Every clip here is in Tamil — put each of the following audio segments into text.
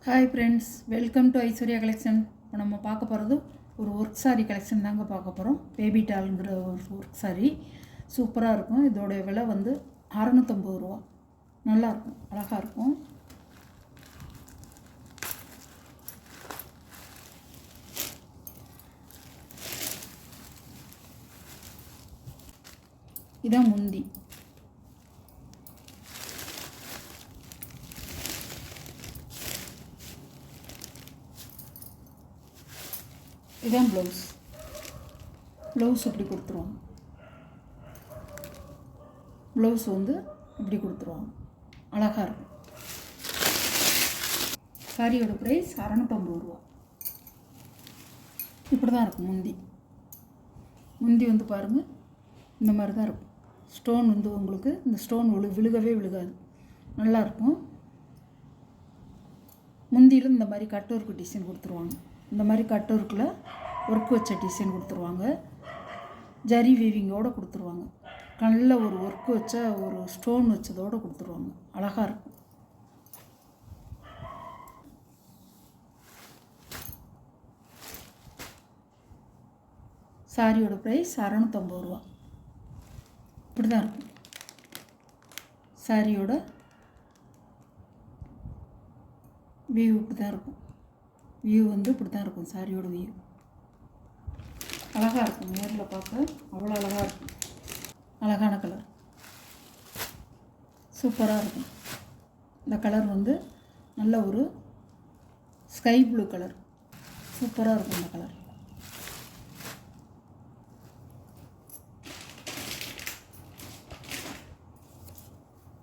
Hi friends, welcome to Aishwarya collection. இப்போ நம்ம பார்க்க போகிறது ஒரு ஒர்க் சாரீ கலெக்ஷன் தாங்க பார்க்க போகிறோம். பேபி டால்ங்கிற ஒரு ஒர்க் சாரீ சூப்பராக இருக்கும். இதோடைய விலை வந்து 650 ரூபா. நல்லாயிருக்கும், அழகாக இருக்கும். இதான் முந்தி. இதான் ப்ளவுஸ் இப்படி கொடுத்துருவாங்க. ப்ளவுஸ் வந்து இப்படி கொடுத்துருவாங்க, அழகாக இருக்கும். சாரியோட ப்ரைஸ் 650 ரூபா. இப்படி தான் இருக்கும் முந்தி வந்து பாருங்கள், இந்த மாதிரி தான் இருக்கும். ஸ்டோன் வந்து உங்களுக்கு இந்த ஸ்டோன் விழுகவே விழுகாது, நல்லாயிருக்கும். முந்தியில் இந்த மாதிரி கட் ஒர்க் டிசைன் கொடுத்துருவாங்க. இந்த மாதிரி கட் ஒர்க்கில் ஒர்க் வச்ச டிசைன் கொடுத்துருவாங்க. ஜரி வீவிங்கோடு கொடுத்துருவாங்க. நல்ல ஒரு ஒர்க் வச்ச ஒரு ஸ்டோன் வச்சதோடு கொடுத்துருவாங்க, அழகாக இருக்கும். சாரியோட ப்ரைஸ் 650 ரூபா. இப்படி தான் இருக்கும். சாரியோட வியூ இப்படி தான் இருக்கும். வியூ வந்து இப்படி தான் இருக்கும். சாரியோட வியூ அழகாக இருக்கும். நேரில் பார்க்க அவ்வளோ அழகாக இருக்கும். அழகான கலர், சூப்பராக இருக்கும். இந்த கலர் வந்து நல்ல ஒரு ஸ்கை ப்ளூ கலர், சூப்பராக இருக்கும். இந்த கலர்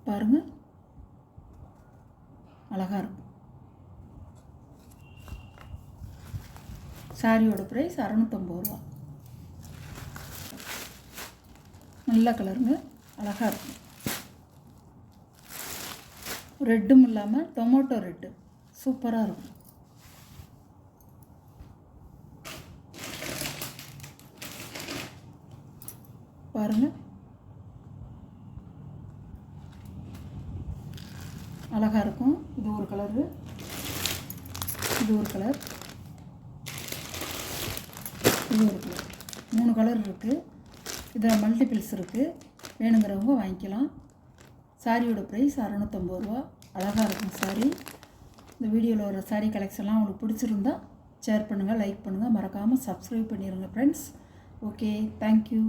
பாருங்கள், அழகாக இருக்கும். சாரியோட ப்ரைஸ் 650 ரூபா. நல்ல கலருங்க, அழகாக இருக்கும். ரெட்டும் இல்லாமல் டொமேட்டோ ரெட்டு, சூப்பராக இருக்கும். பாருங்கள், அழகாக இருக்கும். இது ஒரு கலரு, இது ஒரு கலர், இது ஒரு கலர். 3 கலர் இருக்குது. இதில் மல்டிபிள்ஸ் இருக்குது. வேணுங்கிறவங்க வாங்கிக்கலாம். சாரியோட ப்ரைஸ் 650 ரூபா. அழகாக இருக்கும் சாரீ. இந்த வீடியோவில் வர சாரீ கலெக்ஷன்லாம் உங்களுக்கு பிடிச்சிருந்தா ஷேர் பண்ணுங்கள், லைக் பண்ணுங்கள், மறக்காமல் சப்ஸ்கிரைப் பண்ணிடுங்க ஃப்ரெண்ட்ஸ். Okay, thank you.